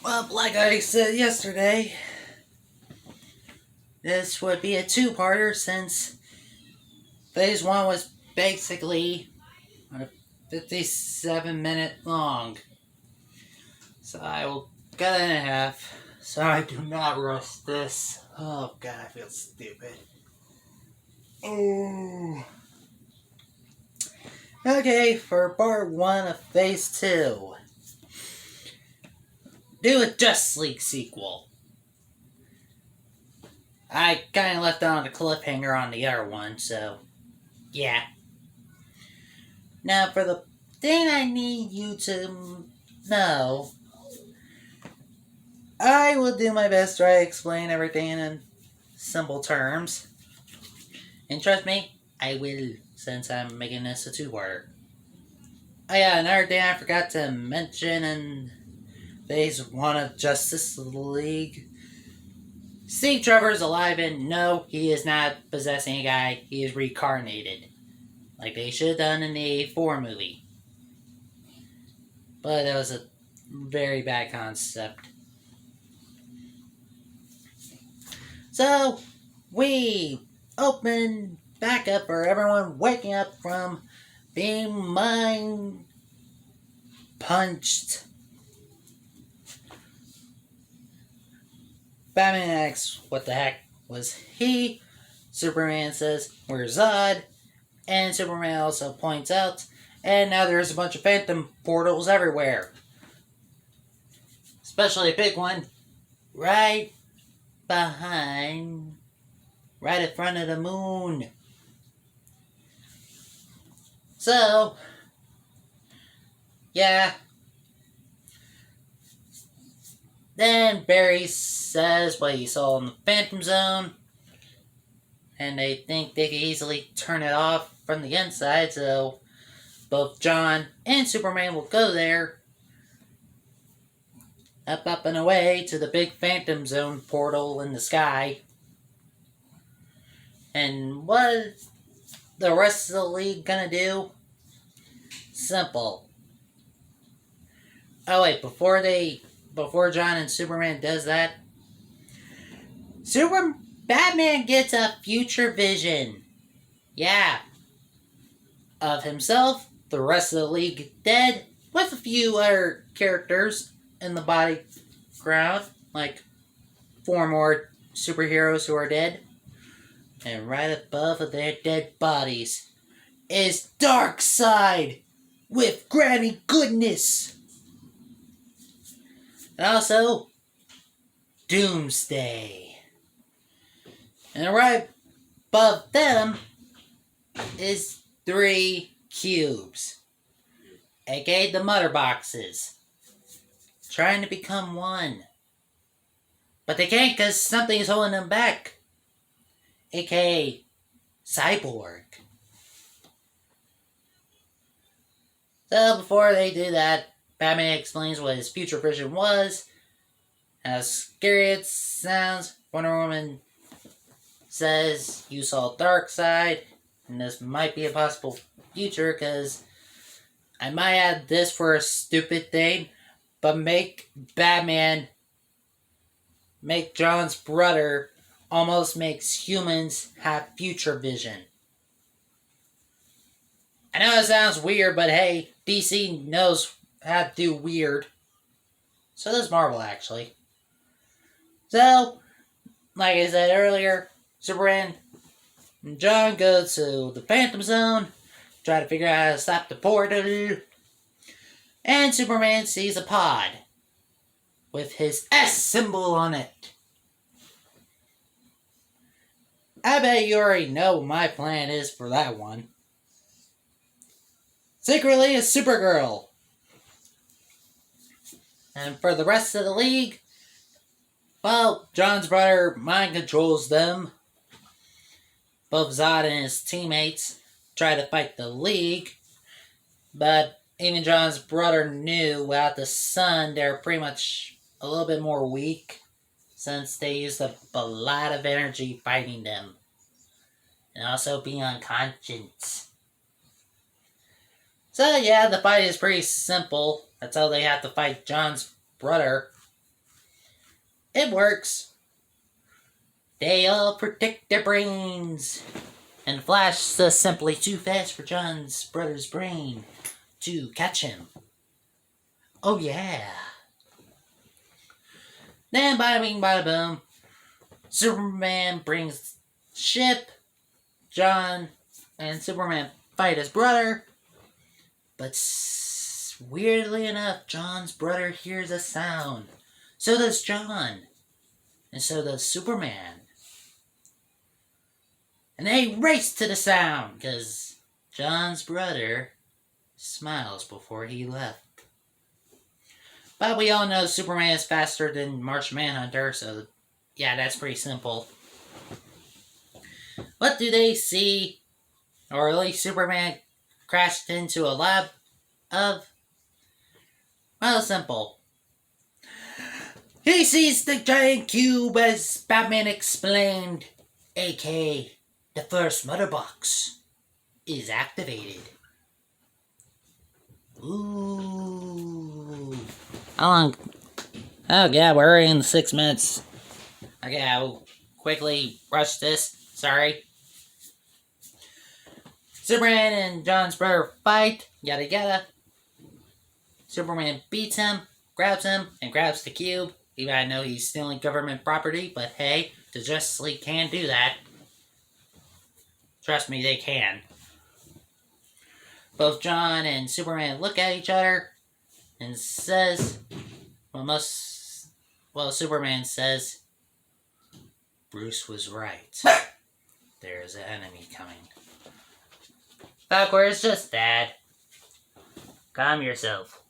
Well, like I said yesterday, this would be a two-parter since phase one was basically 57-minute long. So I will cut it in half. So I do not rush this. Oh god, I feel stupid. Oh. Okay, for part one of phase two. Do a Justice League sequel. I kind of left it on a cliffhanger on the other one, so yeah. Now, for the thing I need you to know, I will do my best to try to explain everything in simple terms. And trust me, I will, since I'm making this a two-parter. Oh yeah, another thing I forgot to mention in phase one of Justice League. Steve Trevor's alive, and no, he is not possessing a guy. He is reincarnated, like they should have done in the 4 movie. But it was a very bad concept. So, we open back up for everyone waking up from being mind punched. Batman asks what the heck was he. Superman says, "Where's Zod?" And Superman also points out, and now there's a bunch of phantom portals everywhere. Especially a big one right behind, right in front of the moon. So, yeah. Then Barry says what he saw in the Phantom Zone, and they think they could easily turn it off from the inside, so both John and Superman will go there, up and away to the big Phantom Zone portal in the sky. And what the rest of the league gonna do? Simple. Oh wait, before John and Superman does that, Batman gets a future vision. Yeah. Of himself, the rest of the league dead, with a few other characters in the background, like 4 more superheroes who are dead. And right above their dead bodies is Darkseid with Granny Goodness. And also, Doomsday. And right above them is 3 cubes, aka the Mother Boxes, trying to become one. But they can't because something is holding them back, aka Cyborg. So before they do that, Batman explains what his future vision was. As scary it sounds, Wonder Woman says you saw Darkseid, and this might be a possible future because I might add this for a stupid thing, but make John's brother almost makes humans have future vision. I know it sounds weird, but hey, DC knows how to do weird. So does Marvel, actually. So, like I said earlier, Superman and John go to the Phantom Zone, try to figure out how to stop the portal, and Superman sees a pod with his S symbol on it. I bet you already know what my plan is for that one. Secretly, it's Supergirl. And for the rest of the league, well, John's brother mind controls them. Both Zod and his teammates try to fight the league, but even John's brother knew without the sun they're pretty much a little bit more weak since they used up a lot of energy fighting them. And also being unconscious. So yeah, the fight is pretty simple. That's how they have to fight John's brother. It works. They all protect their brains. And Flash is simply too fast for John's brother's brain to catch him. Oh yeah. Then bada bing bada boom. Superman brings ship. John and Superman fight his brother. But weirdly enough, John's brother hears a sound. So does John. And so does Superman. And they race to the sound, because John's brother smiles before he left. But we all know Superman is faster than Martian Manhunter, so yeah, that's pretty simple. What do they see? Or at least Superman crashed into a lab of? Well, simple. He sees the giant cube as Batman explained, aka the first mother box is activated. Ooh. How long? Oh yeah, we're already in 6 minutes. Okay, I'll quickly rush this. Sorry. Superman and John's brother fight, yada yada. Superman beats him, grabs him, and grabs the cube. Even I know he's stealing government property, but hey, the Justice League can do that. Trust me, they can. Both John and Superman look at each other and says, Superman says, Bruce was right. There's an enemy coming. Falcor, it's just Dad. Calm yourself.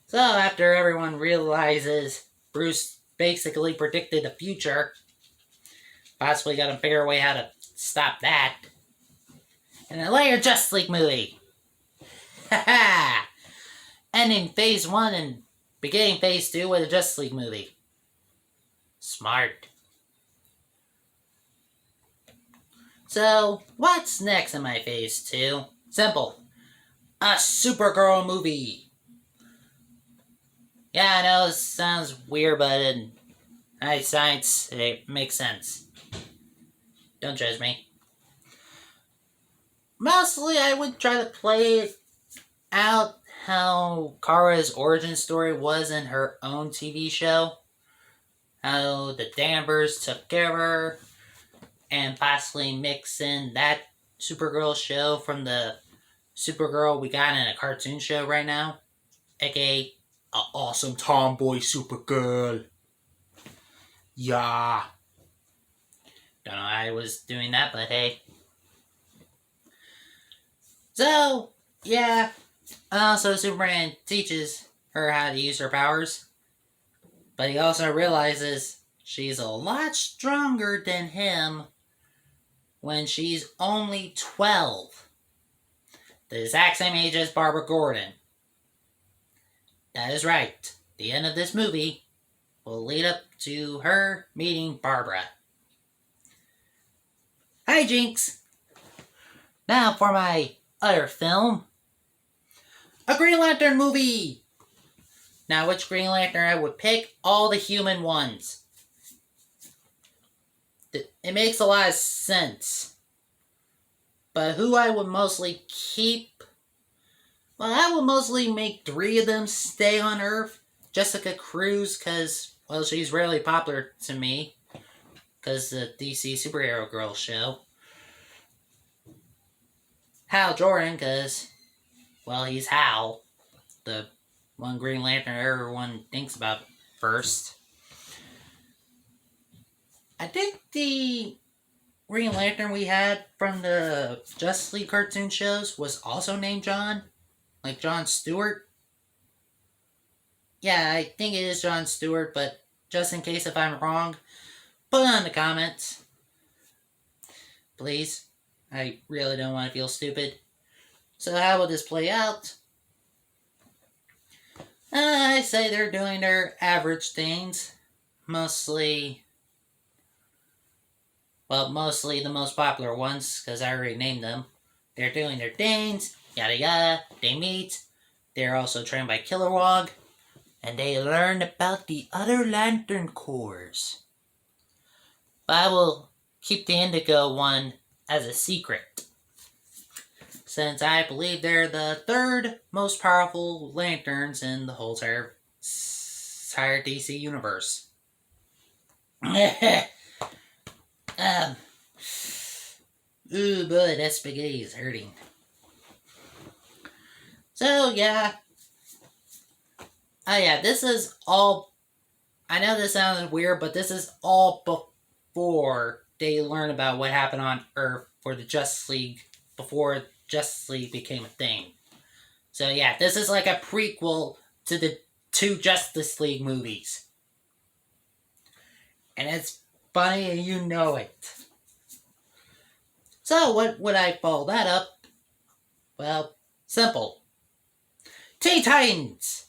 So after everyone realizes Bruce basically predicted the future, possibly got to figure a way how to stop that. And a later Justice League movie. Haha! Ending phase 1 and beginning phase 2 with a Justice League movie. Smart. So, what's next in my phase 2? Simple. A Supergirl movie. Yeah, I know this sounds weird, but in science, it makes sense. Don't judge me. Mostly, I would try to play out how Kara's origin story was in her own TV show. How the Danvers took care of her. And possibly mix in that Supergirl show from the Supergirl we got in a cartoon show right now. A.k.a. a awesome tomboy Supergirl. Yeah. Don't know why I was doing that, but hey. So, yeah. Also, Superman teaches her how to use her powers. But he also realizes she's a lot stronger than him when she's only 12. The exact same age as Barbara Gordon. That is right. The end of this movie will lead up to her meeting Barbara. Hi, Jinx. Now for my other film. A Green Lantern movie. Now, which Green Lantern I would pick? All the human ones. It makes a lot of sense. But who I would mostly keep? Well, I would mostly make 3 of them stay on Earth. Jessica Cruz, because, well, she's really popular to me. Because the DC Superhero Girl show. Hal Jordan, because, well, he's Hal. The one Green Lantern everyone thinks about first. I think the Green Lantern we had from the Justice League cartoon shows was also named John. Like John Stewart. Yeah, I think it is John Stewart, but just in case if I'm wrong, put it in the comments. Please. I really don't want to feel stupid. So how will this play out? I say they're doing their average things. Mostly the most popular ones, because I already named them. They're doing their things, yada yada, they meet. They're also trained by Kilowog. and they learn about the other Lantern Corps. But I will keep the Indigo one as a secret, since I believe they're the third most powerful lanterns in the whole entire DC universe. um, ooh boy, that spaghetti is hurting. So yeah. Oh yeah, this is all. I know this sounds weird, but this is all before they learn about what happened on Earth for the Justice League, before Justice League became a thing. So yeah, this is like a prequel to the two Justice League movies. And it's funny and you know it. So what would I follow that up? Well, simple. Teen Titans!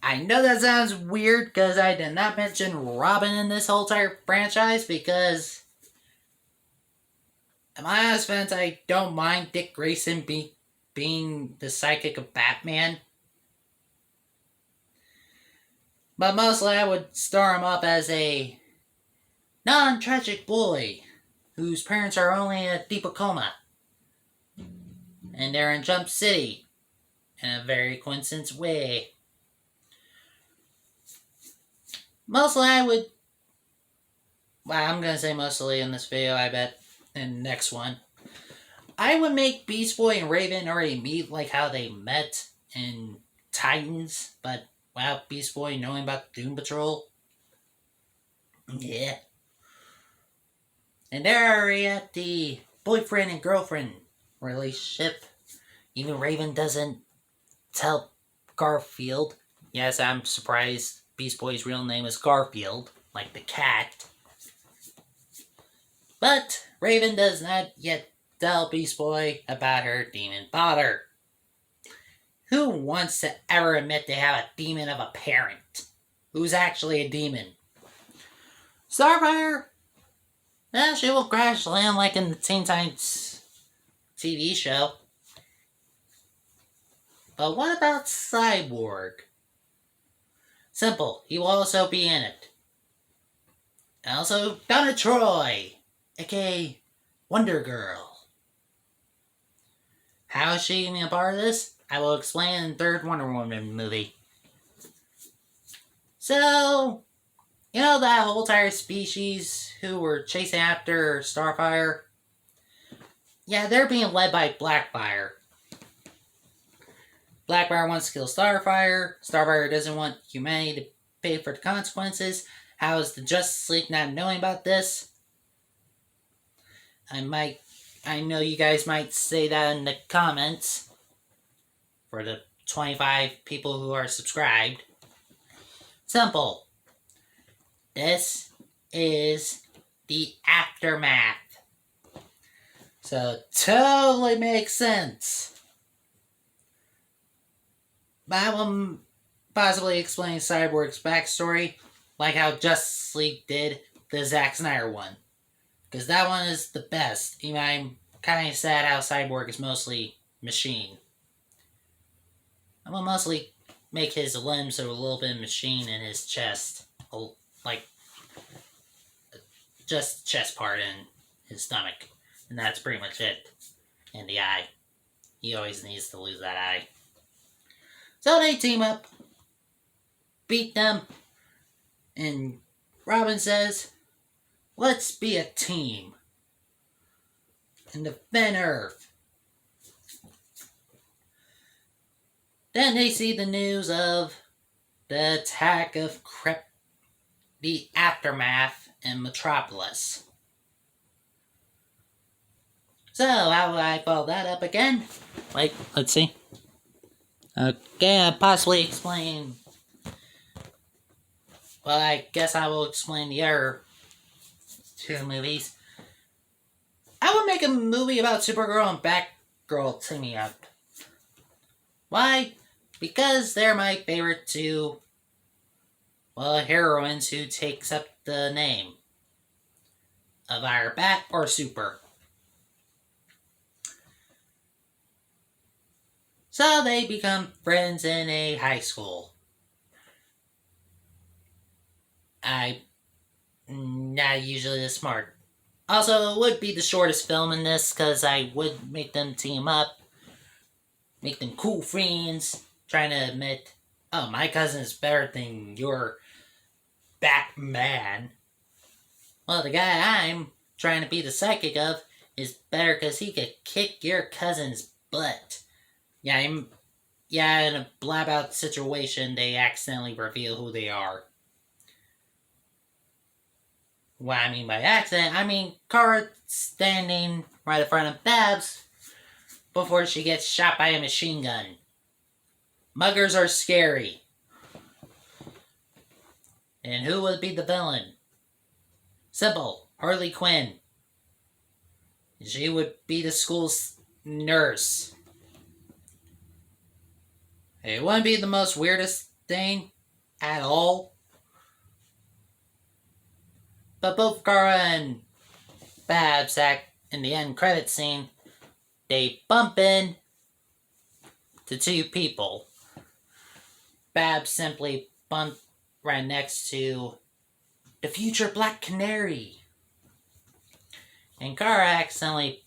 I know that sounds weird because I did not mention Robin in this whole entire franchise because, in my honest fans, I don't mind Dick Grayson being the sidekick of Batman. But mostly I would star him up as a non-tragic boy whose parents are only in a deep coma. And they're in Jump City in a very coincidence way. Mostly I would... Well, I'm going to say mostly in this video, I bet. In the next one. I would make Beast Boy and Raven already meet like how they met in Titans. But, wow, Beast Boy knowing about Doom Patrol. Yeah. And they're already at the boyfriend and girlfriend relationship. Even Raven doesn't tell Garfield. Yes, I'm surprised Beast Boy's real name is Garfield, like the cat. But Raven does not yet tell Beast Boy about her demon father. Who wants to ever admit they have a demon of a parent? Who's actually a demon? Starfire? Yeah, she will crash land like in the Teen Titans TV show. But what about Cyborg? Simple, he will also be in it. And also Donna Troy, aka Wonder Girl. How is she even a part of this? I will explain in the third Wonder Woman movie. So, you know that whole entire species who were chasing after Starfire? Yeah, they're being led by Blackfire. Blackfire wants to kill Starfire. Starfire doesn't want humanity to pay for the consequences. How is the Justice League not knowing about this? I know you guys might say that in the comments for the 25 people who are subscribed. Simple. This is the aftermath. So it totally makes sense. But I will possibly explain Cyborg's backstory like how Justice League did the Zack Snyder one. Because that one is the best. Even I'm kind of sad how Cyborg is mostly machine. I will mostly make his limbs a little bit machine in his chest. Like, just chest part and his stomach. And that's pretty much it. And the eye. He always needs to lose that eye. So they team up. Beat them. And Robin says, let's be a team. And defend Earth. Then they see the news of the attack of the aftermath in Metropolis. So, how would I follow that up again? Wait, let's see. Okay, I'll possibly explain. Well, I guess I will explain the other two movies. I would make a movie about Supergirl and Batgirl teaming up. Why? Because they're my favorite two, heroines who takes up the name of either Bat or Super. So they become friends in a high school. I'm not usually this smart. Also, it would be the shortest film in this because I would make them team up, make them cool friends, trying to admit, oh, my cousin is better than your Batman. Well, the guy I'm trying to be the psychic of is better because he could kick your cousin's butt. Yeah, in a blab out situation, they accidentally reveal who they are. What I mean by accident, I mean Kara standing right in front of Babs before she gets shot by a machine gun. Muggers are scary. And who would be the villain? Simple, Harley Quinn. She would be the school's nurse. It wouldn't be the most weirdest thing at all. But both Kara and Babs act in the end credit scene. They bump in to two people. Babs simply bumped right next to the future Black Canary. And Kara accidentally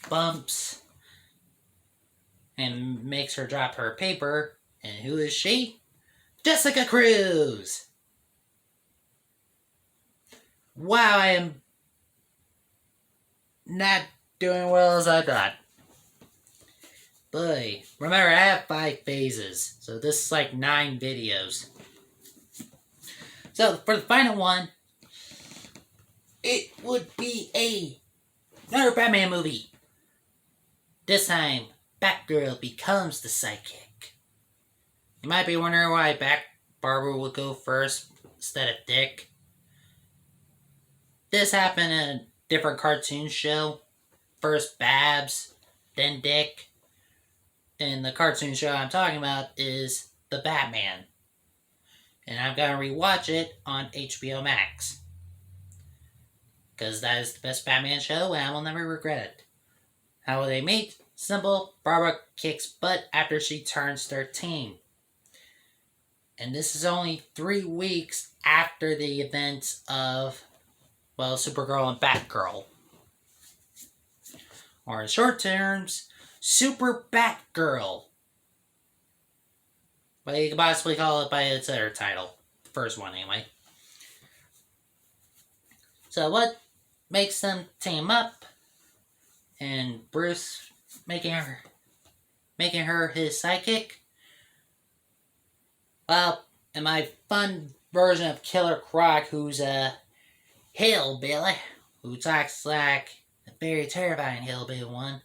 bumps and makes her drop her paper. And who is she? Jessica Cruz! Wow, I am not doing well as I thought. Boy, remember I have 5 phases, so this is like 9 videos. So for the final one, it would be another Batman movie. This time, Batgirl becomes the psychic. You might be wondering why Barbara would go first instead of Dick. This happened in a different cartoon show. First Babs, then Dick. And the cartoon show I'm talking about is The Batman. And I'm going to rewatch it on HBO Max. Because that is the best Batman show and I will never regret it. How will they meet? Simple. Barbara kicks butt after she turns 13. And this is only 3 weeks after the events of, well, Supergirl and Batgirl. Or in short terms, Super Batgirl. But you could possibly call it by its other title. The first one, anyway. So what makes them team up? And Bruce making her his psychic? Well, in my fun version of Killer Croc, who's a hillbilly, who talks like a very terrifying hillbilly one.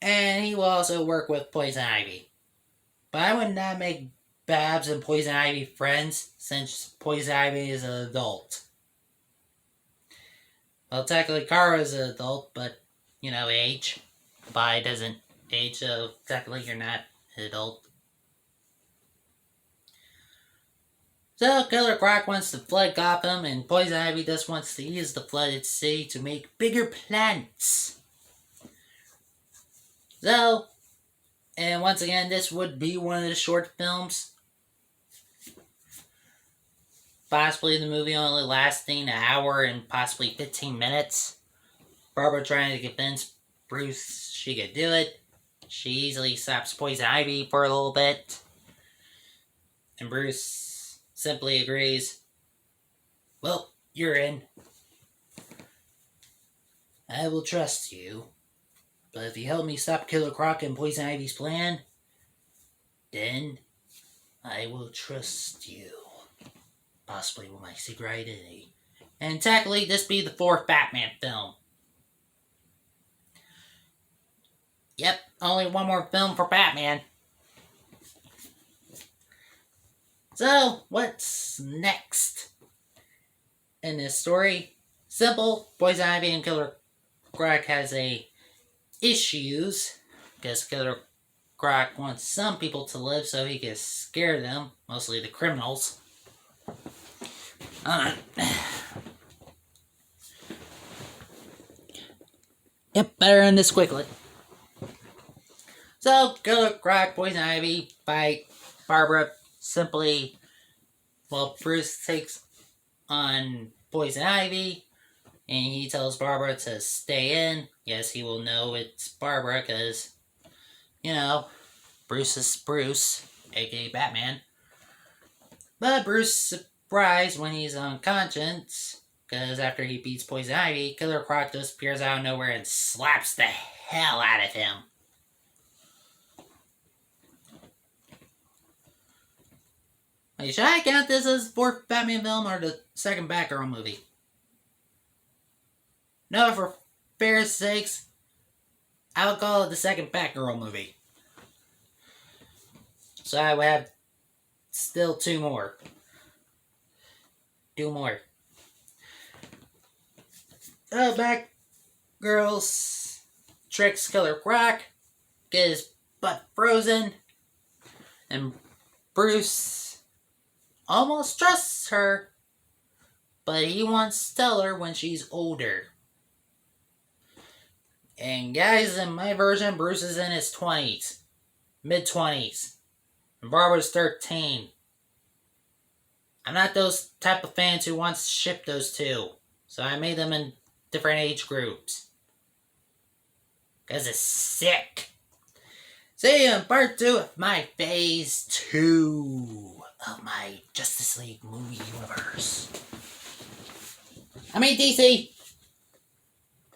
And he will also work with Poison Ivy. But I would not make Babs and Poison Ivy friends, since Poison Ivy is an adult. Well, technically Kara is an adult, but, age. Bi doesn't age, so technically you're not an adult. So, Killer Croc wants to flood Gotham, and Poison Ivy just wants to use the flooded city to make bigger plants. So, and once again, this would be one of the short films. Possibly the movie only lasting an hour and possibly 15 minutes. Barbara trying to convince Bruce she could do it. She easily stops Poison Ivy for a little bit. And Bruce simply agrees, well, you're in. I will trust you. But if you help me stop Killer Croc and Poison Ivy's plan, then I will trust you. Possibly with my secret identity. And technically, this be the 4th Batman film. Yep, only one more film for Batman. So, what's next in this story? Simple, Poison Ivy and Killer Croc has issues, because Killer Croc wants some people to live so he can scare them, mostly the criminals. Yep, better end this quickly. So, Killer Croc, Poison Ivy fight Barbara simply. Well, Bruce takes on Poison Ivy, and he tells Barbara to stay in. Yes, he will know it's Barbara because, you know, Bruce is Bruce, aka Batman. But Bruce is surprised when he's unconscious, because after he beats Poison Ivy, Killer Croc just appears out of nowhere and slaps the hell out of him. Wait, should I count this as the fourth Batman film or the second Batgirl movie? No, for fair's sakes, I would call it the second Batgirl movie. So I would have still two more. Batgirl tricks Killer Croc, get his butt frozen, and Bruce almost trusts her, but he wants to tell her when she's older. And guys, in my version, Bruce is in his 20s, mid-20s, and Barbara's 13. I'm not those type of fans who wants to ship those two, so I made them in different age groups. Because it's sick. See you in part 2 of my phase 2 of my Justice League movie universe. I mean DC.